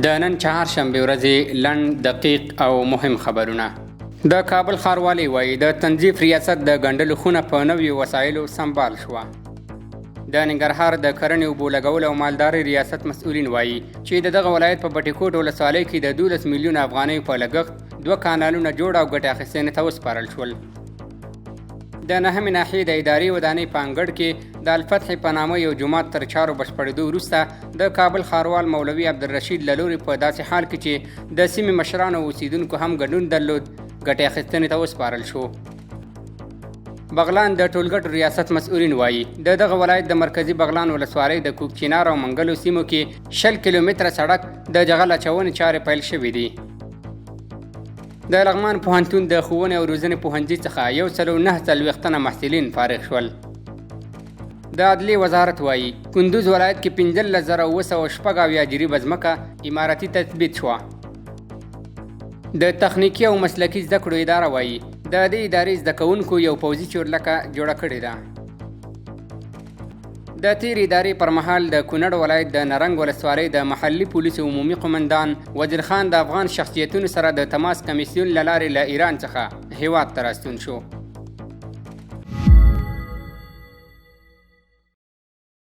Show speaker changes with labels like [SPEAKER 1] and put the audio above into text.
[SPEAKER 1] د نن چهارشنبې ورځې لنډ دقیق او مهم خبرونه. د کابل ښاروالۍ وایي د تنظیف ریاست د ګنډلو خونه په نویو وسایلو سمبال شوه. د ننګرهار د کرنې اوبو لګولو او مالدارۍ ریاست مسؤلین وایي چې د دغه ولایت په بټي کوټ ولسوالۍ کې د 12 میلیون افغانیو په لګښت 2 کانالونه جوړ او ګټې اخیستنې ته وسپارل شول. د نهمې ناحیې د اداري ودانۍ په انګړ کې د الفتح په نامه یو جومات تر چارو بشپړېدو وروسته د کابل ښاروال مولوي عبدالرشید له لوري په داسې حال کې چې د سیمې مشرانو او اوسیدونکو هم ګډون درلود ګټې اخیستنې ته وسپارل شو. بغلان د ټولګټو ریاست مسؤلین وایي د دغه ولایت د مرکزي بغلان ولسوالۍ د کوکچینار او منګلو سیمو کې 60 کیلومتره سړک د جغل اچونې چارې پیل شوې دي. د لغمان پوهنتون د ښوونې او روزنې پوهنځي څخه 149 محصلین فارغ شول. د عدلیې وزارت وایي کندوز ولایت کې 15976 جریبه ځمکه اماراتي تثبیت شوه. د تخنیکي او مسلکي زده کړو اداره وایي د دې ادارې زده کوونکو یو پوځي چورلکه جوړه کړې ده. د تیر ادارې پر مهال د کونړ ولایت د نرنګ ولسوالۍ د محلي پولیسو عمومي قومندان وزیر خان د افغان شخصیتونو سره د تماس کمیسیون له لارې له ایران څخه هیواد ته راستون شو.